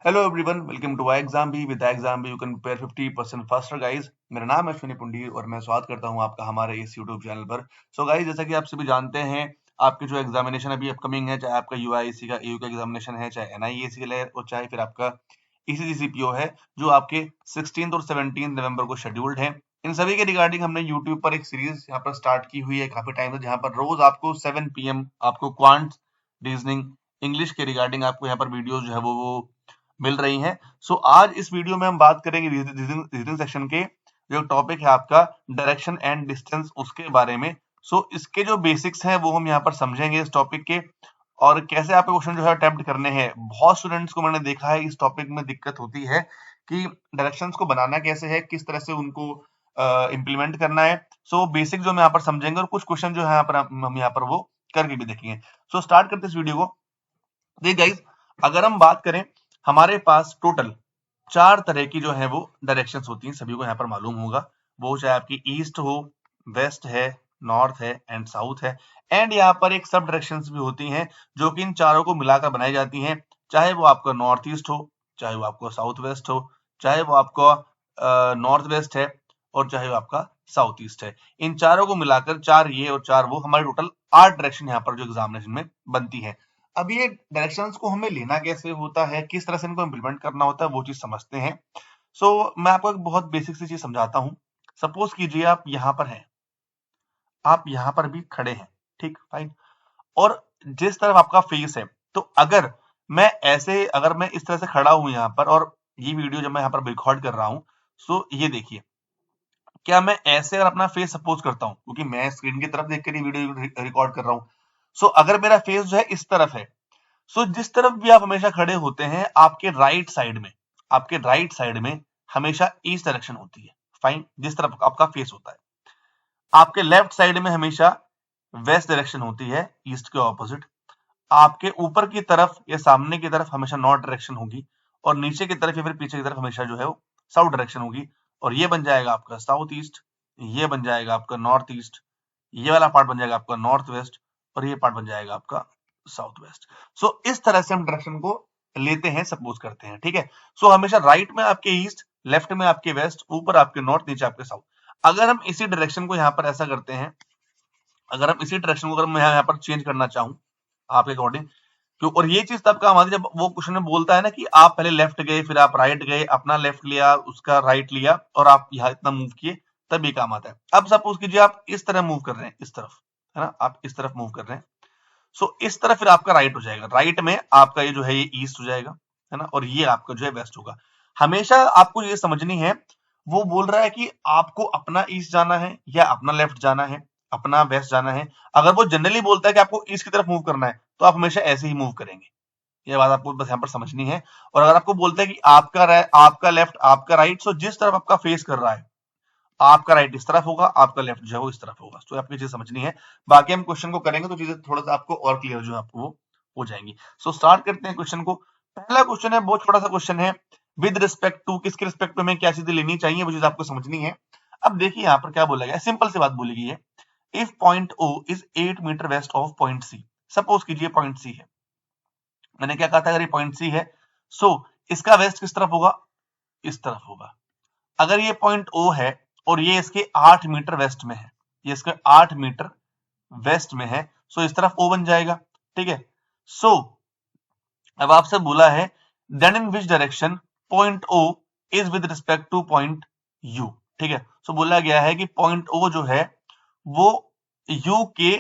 Hello everyone, welcome to Exambee with Exambee you can prepare 50% faster guys. मेरा नाम है अश्विनी पुंडी और मैं स्वागत करता हूं आपका हमारे इस यूट्यूब चैनल पर। सो गाइस, जैसा कि आप सभी जानते हैं, आपकी जो एग्जामिनेशन अभी अपकमिंग है, चाहे आपका यूआईसी का एयू का एग्जामिनेशन है, चाहे एनआईएसी का है, और चाहे फिर आपका ईसीजीसीपीओ है, जो आपके 16 और 17 नवंबर को शेड्यूल्ड है। इन सभी के रिगार्डिंग हमने यूट्यूब पर एक सीरीज यहाँ पर स्टार्ट की हुई है काफी टाइम से, जहाँ पर रोज आपको 7 PM आपको क्वांट, रीजनिंग, इंग्लिश के रिगार्डिंग आपको यहाँ पर वीडियोस जो है वो मिल रही हैं। सो आज इस वीडियो में हम बात करेंगे रीजनिंग सेक्शन के जो टॉपिक है आपका डायरेक्शन एंड डिस्टेंस, उसके बारे में। सो इसके जो बेसिक्स हैं वो हम यहाँ पर समझेंगे इस टॉपिक के, और कैसे आपको क्वेश्चन जो है अटेम्प्ट करने हैं। बहुत स्टूडेंट्स को मैंने देखा है इस टॉपिक में दिक्कत होती है कि डायरेक्शंस को बनाना कैसे है, किस तरह से उनको इम्प्लीमेंट करना है। सो बेसिक जो हम यहाँ पर समझेंगे और कुछ क्वेश्चन जो है यहाँ पर हम यहाँ पर वो करके भी देखेंगे। सो स्टार्ट करते इस वीडियो को। देखिए गाइस, अगर हम बात करें, हमारे पास टोटल 4 तरह की जो है वो डायरेक्शंस होती हैं, सभी को यहाँ पर मालूम होगा। वो चाहे आपकी ईस्ट हो, वेस्ट है, नॉर्थ है एंड साउथ है। एंड यहाँ पर एक सब डायरेक्शंस भी होती हैं जो कि इन चारों को मिलाकर बनाई जाती हैं। चाहे वो आपका नॉर्थ ईस्ट हो, चाहे वो आपका साउथ वेस्ट हो, चाहे वो आपका नॉर्थ वेस्ट है, और चाहे वो आपका साउथ ईस्ट है। इन चारों को मिलाकर 4 ये और 4 वो, हमारी टोटल 8 डायरेक्शन यहाँ पर जो एग्जामिनेशन में बनती है। अब ये डायरेक्शंस को हमें लेना कैसे होता है, किस तरह से इनको इम्प्लीमेंट करना होता है, वो चीज समझते हैं। सो मैं आपको एक बहुत बेसिक सी चीज समझाता हूं। सपोज कीजिए आप यहां पर हैं, आप यहां पर भी खड़े हैं, ठीक, फाइन। और जिस तरफ आपका फेस है, तो अगर मैं इस तरह से खड़ा हूं यहां पर, और ये वीडियो जब मैं यहां पर रिकॉर्ड कर रहा हूं, सो ये देखिए, क्या मैं ऐसे अगर अपना फेस सपोज करता हूं, क्योंकि मैं स्क्रीन की तरफ देखकर ये वीडियो रिकॉर्ड कर रहा हूं। सो अगर मेरा फेस जो है इस तरफ है, सो जिस तरफ भी आप हमेशा खड़े होते हैं, आपके राइट साइड में हमेशा ईस्ट डायरेक्शन होती है, फाइन, जिस तरफ आपका फेस होता है। आपके लेफ्ट साइड में हमेशा वेस्ट डायरेक्शन होती है, ईस्ट के ऑपोजिट। आपके ऊपर की तरफ या सामने की तरफ हमेशा नॉर्थ डायरेक्शन होगी, और नीचे की तरफ या फिर पीछे की तरफ हमेशा जो है वो साउथ डायरेक्शन होगी। और ये बन जाएगा आपका साउथ ईस्ट, ये बन जाएगा आपका नॉर्थ ईस्ट, ये वाला पार्ट बन जाएगा आपका नॉर्थ वेस्ट, और ये पार्ट बन जाएगा आपका साउथ वेस्ट। सो इस तरह से हम डायरेक्शन को लेते हैं, सपोज करते हैं, ठीक है। सो हमेशा राइट में आपके ईस्ट, लेफ्ट में आपके वेस्ट, ऊपर आपके नॉर्थ, नीचे आपके साउथ। अगर हम इसी डायरेक्शन को यहाँ पर ऐसा करते हैं, अगर हम इसी डायरेक्शन को अगर मैं यहाँ पर चेंज करना चाहूँ आपके अकॉर्डिंग, क्यों, और ये चीज तब काम आती है जब वो क्वेश्चन में बोलता है ना कि आप पहले लेफ्ट गए, फिर आप राइट गए, अपना लेफ्ट लिया, उसका राइट लिया, और आप यहाँ इतना मूव किए, तब ये काम आता है। अब सपोज कीजिए आप इस तरह मूव कर रहे हैं, इस तरफ, है ना, आप इस तरफ मूव कर रहे हैं। सो इस तरफ फिर आपका राइट हो जाएगा, राइट में आपका ये जो है ये ईस्ट हो जाएगा, है ना, और ये आपका जो है वेस्ट होगा। हमेशा आपको ये समझनी है, वो बोल रहा है कि आपको अपना ईस्ट जाना है या अपना लेफ्ट जाना है, अपना वेस्ट जाना है। अगर वो जनरली बोलता है कि आपको ईस्ट की तरफ मूव करना है, तो आप हमेशा ऐसे ही मूव करेंगे। ये बात आपको बस यहाँ पर समझनी है। और अगर आपको बोलता है कि आपका लेफ्ट, आपका राइट, सो जिस तरफ आपका फेस कर रहा है, आपका राइट इस तरफ होगा, आपका लेफ्ट जो है वो इस तरफ होगा। तो आपको चीज समझनी है। बाकी हम क्वेश्चन को करेंगे तो चीजें थोड़ा सा आपको और क्लियर जो है आपको वो हो जाएंगी। सो स्टार्ट करते हैं क्वेश्चन को। पहला क्वेश्चन है, बहुत छोटा सा क्वेश्चन है, विद रिस्पेक्ट टू, किसके रिस्पेक्ट में क्या चीजें लेनी चाहिए, वो चीज आपको समझनी है। अब देखिए यहाँ पर क्या बोला गया, सिंपल सी बात बोली गई है। If point O is 8 metre west of point C, suppose कीजिए पॉइंट सी है, मैंने क्या कहा था, अगर ये पॉइंट सी है, सो इसका वेस्ट किस तरफ होगा, इस तरफ होगा। अगर ये पॉइंट ओ है और ये इसके 8 मीटर वेस्ट में है, ये इसके 8 मीटर वेस्ट में है, सो इस तरफ ओ बन जाएगा, ठीक है। सो अब आपसे बोला है, then in which direction point O is with respect to point U, ठीक है। सो बोला गया है कि पॉइंट ओ जो है वो यू के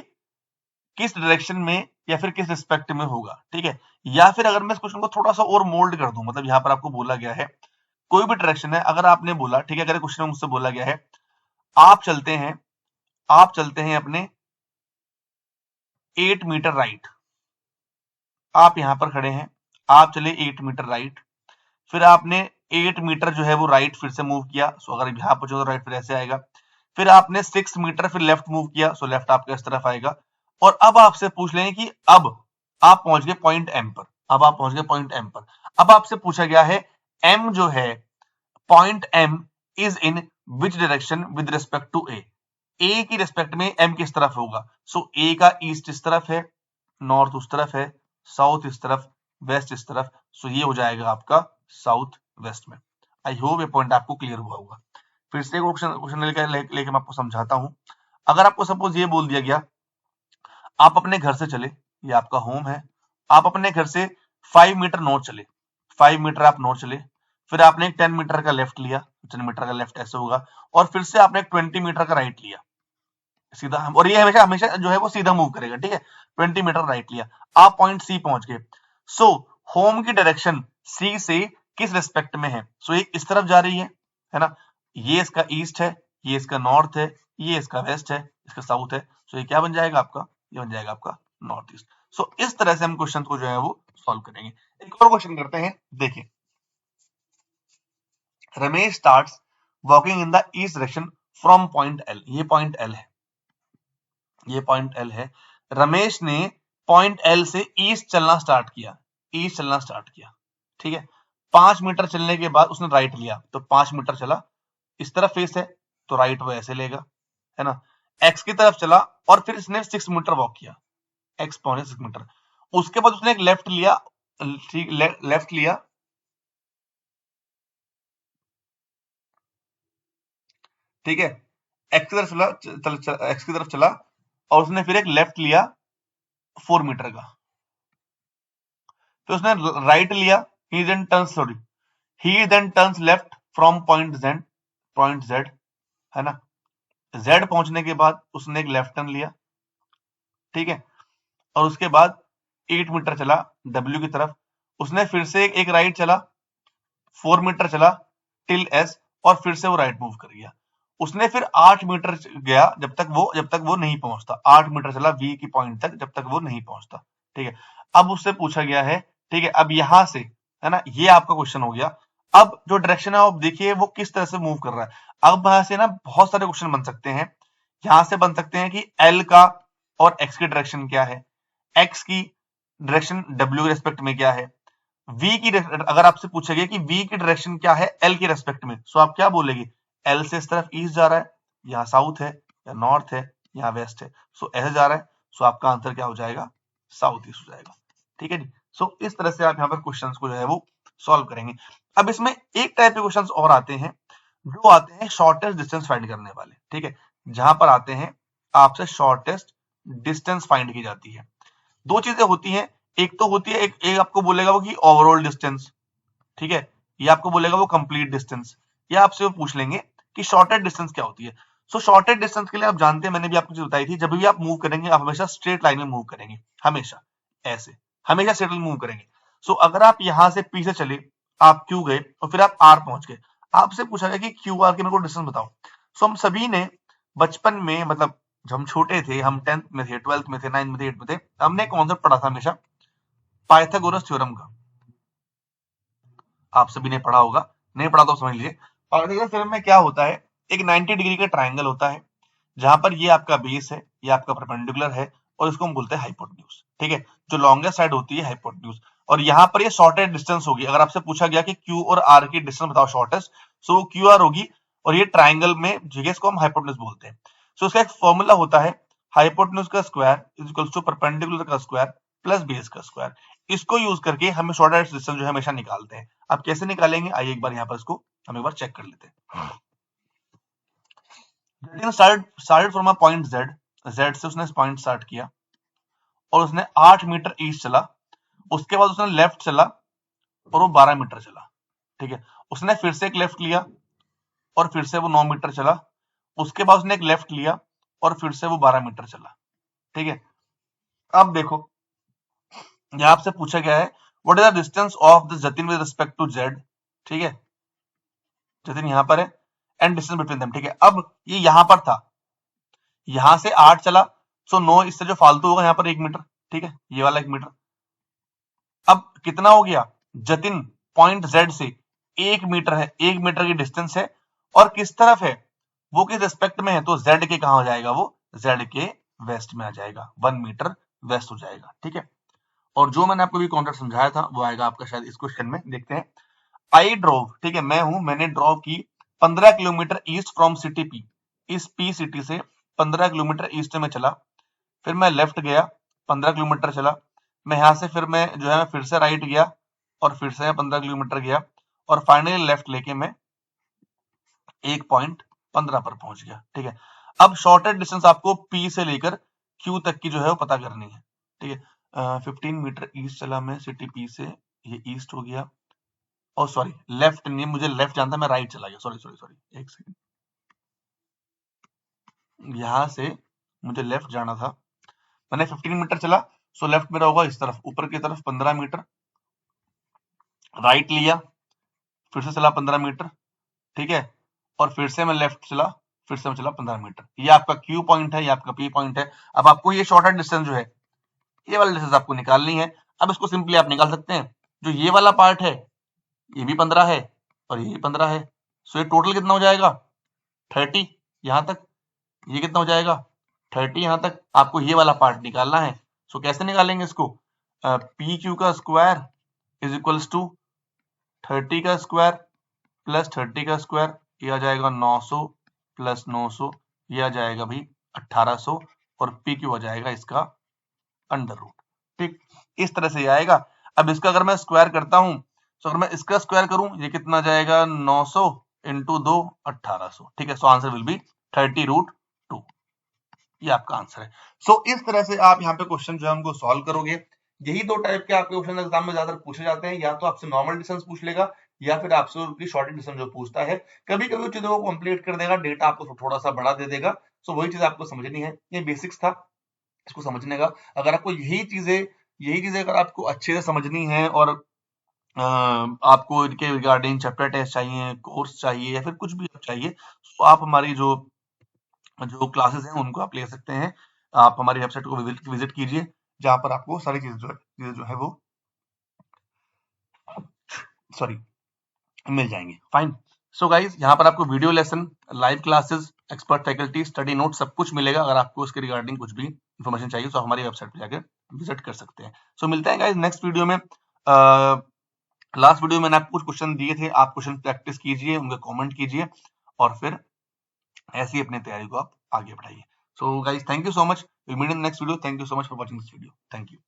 किस डायरेक्शन में या फिर किस रिस्पेक्ट में होगा, ठीक है। या फिर अगर मैं इस क्वेश्चन को थोड़ा सा और मोल्ड कर दूं, मतलब यहां पर आपको बोला गया है कोई भी डायरेक्शन है, अगर आपने बोला, ठीक है, अगर क्वेश्चन में मुझसे बोला गया है आप चलते हैं अपने 8 मीटर राइट, आप यहां पर खड़े हैं, आप चले 8 मीटर राइट, फिर आपने 8 मीटर जो है वो राइट फिर से मूव किया, सो अगर यहां पर जो राइट फिर ऐसे आएगा। फिर आपने 6 मीटर फिर लेफ्ट मूव किया, सो लेफ्ट आपका इस तरफ आएगा। और अब आपसे पूछ लें कि अब आप पहुंच गए पॉइंट एम पर, अब आपसे पूछा गया है एम जो है, point M is in which direction with respect to A की रिस्पेक्ट में एम किस तरफ होगा। सो ए का ईस्ट इस तरफ है, नॉर्थ उस तरफ है, साउथ इस तरफ, वेस्ट इस तरफ। सो ये हो जाएगा आपका साउथ वेस्ट में। आई होप ये पॉइंट आपको क्लियर हुआ होगा। फिर से क्वेश्चन लेके मैं आपको समझाता हूं। अगर आपको सपोज ये बोल दिया गया, आप अपने घर से चले, ये आपका होम है, आप अपने घर से 5 मीटर नॉर्थ चले, 5 मीटर आप नॉर्थ चले, फिर आपने एक 10 मीटर का लेफ्ट लिया, 10 मीटर का लेफ्ट ऐसे होगा, और फिर से आपने एक 20 मीटर का राइट लिया सीधा, और ये हमेशा हमेशा जो है वो सीधा मूव करेगा, ठीक है। 20 मीटर राइट लिया, आप पॉइंट सी पहुंच गए। सो होम की डायरेक्शन सी से किस रेस्पेक्ट में है? सो ये इस तरफ जा रही है ना, ये इसका ईस्ट है, ये इसका नॉर्थ है, ये इसका वेस्ट है, इसका साउथ है। सो ये क्या बन जाएगा आपका? ये बन जाएगा आपका नॉर्थ ईस्ट। सो इस तरह से हम क्वेश्चन को जो है वो सॉल्व करेंगे। एक और क्वेश्चन करते हैं, देखिए। Ramesh starts walking in the east direction from point L, ये पॉइंट एल है, ये पॉइंट एल है। रमेश ने पॉइंट एल से ईस्ट चलना स्टार्ट किया, ईस्ट चलना स्टार्ट किया, ठीक है। 5 मीटर चलने के बाद उसने राइट लिया, तो 5 मीटर चला, इस तरफ फेस है तो राइट वो ऐसे लेगा, है ना। एक्स की तरफ चला और फिर इसने 6 मीटर वॉक किया, एक्स पहुंचे 6 मीटर। उसके बाद उसने एक लेफ्ट लिया, ठीक, लेफ्ट लिया, ठीक है। एक्स की तरफ चला, एक्स की तरफ चला, और उसने फिर एक लेफ्ट लिया 4 मीटर का, तो उसने राइट लिया, he then turns, sorry, he then turns left from point Z, point Z, है ना। जेड पहुंचने के बाद उसने एक लेफ्ट टर्न लिया, ठीक है, और उसके बाद 8 मीटर चला डब्ल्यू की तरफ, उसने फिर से एक राइट चला, 4 मीटर चला टिल एस, और फिर से वो राइट मूव कर गया। उसने फिर 8 मीटर गया जब तक वो नहीं पहुंचता, 8 मीटर चला वी की पॉइंट तक जब तक वो नहीं पहुंचता, ठीक है। अब उससे पूछा गया है, ठीक है, अब यहां से, है ना, ये आपका क्वेश्चन हो गया। अब जो डायरेक्शन है आप देखिए वो किस तरह से मूव कर रहा है। अब यहां से ना बहुत सारे क्वेश्चन बन सकते हैं। यहां से बन सकते हैं कि एल का और एक्स की डायरेक्शन क्या है, एक्स की डायरेक्शन डब्ल्यू के रेस्पेक्ट में क्या है, वी की, अगर आपसे पूछा गया कि वी की डायरेक्शन क्या है एल के रेस्पेक्ट में, सो आप क्या बोलेंगे? एल से इस तरफ ईस्ट जा रहा है, यहाँ साउथ है या नॉर्थ है, यहाँ वेस्ट है, सो ऐसे जा रहा है, सो आपका आंसर क्या हो जाएगा? साउथ ईस्ट हो जाएगा, ठीक है जी। सो इस तरह से आप यहाँ पर क्वेश्चंस को जो है वो सॉल्व करेंगे। अब इसमें एक टाइप के क्वेश्चंस और आते हैं, जो आते हैं शॉर्टेस्ट डिस्टेंस फाइंड करने वाले, ठीक है, जहां पर आते हैं आपसे शॉर्टेस्ट डिस्टेंस फाइंड की जाती है। दो चीजें होती हैं, एक तो होती है, एक आपको बोलेगा वो कि ओवरऑल डिस्टेंस, ठीक है, ये आपको बोलेगा वो कंप्लीट डिस्टेंस, या आपसे वो पूछ लेंगे कि शॉर्टेस्ट डिस्टेंस क्या होती है। सो शॉर्टेस्ट डिस्टेंस के लिए आप जानते हैं, मैंने भी आपको चीज बताई थी, जब भी आप मूव करेंगे आप हमेशा स्ट्रेट लाइन में मूव करेंगे, हमेशा ऐसे, हमेशा स्ट्रेट लाइन मूव करेंगे। सो अगर आप यहां से पी से चले, आप क्यू गए और फिर आप आर पहुंच गए, आपसे पूछा गया कि क्यू आर के मेरे को डिस्टेंस बताओ। सो हम सभी ने बचपन में, मतलब जब हम छोटे थे, हम 10th में थे, 12th में थे, 9th में थे, 8th में थे, हमने कॉन्सेप्ट पढ़ा था हमेशा, पाइथागोरस थ्योरम का। आप सभी ने पढ़ा होगा, नहीं पढ़ा तो समझ लीजिए। पाइथागोरस थ्योरम में क्या होता है, एक 90 डिग्री का ट्राइंगल होता है, जहां पर ये आपका बेस है, ये आपका परपेंडिकुलर है, और इसको हम बोलते हैं हाइपोटेन्यूज, ठीक है। जो लॉन्गेस्ट साइड होती है हाइपोटेन्यूज, और यहाँ पर ये शॉर्टेस्ट डिस्टेंस होगी। अगर आपसे पूछा गया कि क्यू और आर की डिस्टेंस बताओ शॉर्टेस्ट, सो वो क्यू आर होगी, और ये ट्राइंगल में जगह इसको हम हाइपोटेन्यूज बोलते हैं। सो इसका एक फॉर्मूला होता है, हाइपोटेन्यूज का square is equal to perpendicular का स्क्वायर प्लस बेस का स्क्वायर। इसको यूज करके हम शॉर्टेस्ट डिस्टेंस जो है हमेशा निकालते हैं। आप कैसे निकालेंगे, आइए एक बार यहाँ पर इसको हम एक बार चेक कर लेते हैं। started from a point Z, Z से उसने पॉइंट स्टार्ट किया और उसने 8 मीटर ईस्ट चला, उसके बाद उसने लेफ्ट चला और वो 12 मीटर चला, ठीक है। उसने फिर से एक लेफ्ट लिया और फिर से वो 9 मीटर चला, उसके बाद उसने एक लेफ्ट लिया और फिर से वो 12 मीटर चला, ठीक है। अब देखो यहां आपसे पूछा गया है what is the distance of the Jatin with respect to Z, ठीक है, जतिन यहां पर है, एंड डिस्टेंस बिटवीन देम, ठीक है। अब ये यहां पर था, यहां से 8 चला, सो 9 इससे जो फालतू होगा यहाँ पर 1 मीटर, ठीक है, ये वाला 1 मीटर। अब कितना हो गया, जतिन पॉइंट जेड से 1 मीटर है, 1 मीटर की डिस्टेंस है, और किस तरफ है, वो किस रिस्पेक्ट में है, तो जेड के कहा हो जाएगा, वो जेड के वेस्ट में आ जाएगा, 1 मीटर वेस्ट हो जाएगा, ठीक है। और जो मैंने आपको भी कॉन्सेप्ट समझाया था वो आएगा आपका शायद इस क्वेश्चन में, देखते हैं। आई ड्रोव, ठीक है, मैंने ड्रॉव की 15 kilometre east from city P, इस पी सिटी से 15 किलोमीटर ईस्ट में चला, फिर मैं लेफ्ट गया, 15 किलोमीटर चला, मैं यहां से फिर मैं जो है फिर से राइट गया और फिर से 15 किलोमीटर गया, और फाइनली लेफ्ट लेके मैं 1.15 पर पहुंच गया। ठीक है, अब शॉर्टेस्ट डिस्टेंस आपको P से लेकर Q तक की जो है वो पता करनी है। ठीक है, 15 मीटर ईस्ट चला मैं सिटी P से, ये ईस्ट हो गया, और सॉरी लेफ्ट नहीं, मुझे लेफ्ट जानता, मैं राइट चला गया, सॉरी सॉरी सॉरी, एक सेकंड, यहां से मुझे लेफ्ट जाना था, मैंने 15 मीटर चला, सो लेफ्ट मेरा होगा इस तरफ, ऊपर की तरफ 15 मीटर, राइट लिया, फिर से चला 15 मीटर, ठीक है, और फिर से मैं लेफ्ट चला, फिर से मैं चला 15 मीटर। ये आपका Q पॉइंट है, ये आपका P पॉइंट है। अब आपको ये शॉर्टेस्ट डिस्टेंस जो है, ये वाला डिस्टेंस आपको निकालनी है। अब इसको सिंपली आप निकाल सकते हैं, जो ये वाला पार्ट है ये भी 15 है और ये भी 15 है, सो ये टोटल कितना हो जाएगा 30 यहां तक, ये कितना हो जाएगा 30 यहां तक। आपको ये वाला पार्ट निकालना है, सो कैसे निकालेंगे इसको, पी क्यू का स्क्वायर इज इक्वल्स टू 30 का स्क्वायर प्लस 30 का स्क्वायर, ये आ जाएगा 900 प्लस 900, ये आ जाएगा भाई 1800, और पी क्यू आ जाएगा इसका अंडर रूट। ठीक, इस तरह से ये आएगा। अब इसका अगर मैं स्क्वायर करता हूं, तो अगर मैं इसका स्क्वायर करूं, ये कितना जाएगा 900 इंटू 2 1800। ठीक है, सो आंसर विल बी 30√2। ये आपका आंसर है। सो इस तरह से आप यहाँ पे क्वेश्चन जो है हमको सॉल्व करोगे। यही दो टाइप के आपके क्वेश्चन एग्जाम में ज्यादा पूछे जाते हैं, या तो आपसे नॉर्मल डिस्टेंस पूछ लेगा या फिर आपसे शॉर्ट डिस्टेंस जो पूछता है। कभी कभी चीजों को कंप्लीट कर देगा, डेटा आपको थोड़ा सा बड़ा दे देगा। सो वही चीज आपको समझनी है, ये बेसिक्स था इसको समझने का। अगर आपको यही चीजें अगर आपको अच्छे से समझनी है, और आपको इनके रिगार्डिंग चैप्टर टेस्ट चाहिए, कोर्स चाहिए, या फिर कुछ भी चाहिए, तो आप हमारी जो जो क्लासेस हैं उनको आप ले सकते हैं। आप हमारी वेबसाइट को विजिट कीजिए, जहां पर आपको सारी चीजें जो है वो सॉरी मिल जाएंगे। फाइन। सो गाइज, यहाँ पर आपको video lesson, live classes, expert faculty, study note सब कुछ मिलेगा। अगर आपको उसके रिगार्डिंग कुछ भी इन्फॉर्मेशन चाहिए तो हमारी वेबसाइट पर जाकर विजिट कर सकते हैं। सो मिलते हैं गाइज नेक्स्ट वीडियो में। लास्ट वीडियो में मैंने आपको कुछ क्वेश्चन दिए थे, आप क्वेश्चन प्रैक्टिस कीजिए, उनके कमेंट कीजिए, और फिर ऐसी अपनी तैयारी को आप आगे बढ़ाइए। So guys, thank you so much, will meet in next video. Thank you so much for watching this video. Thank you.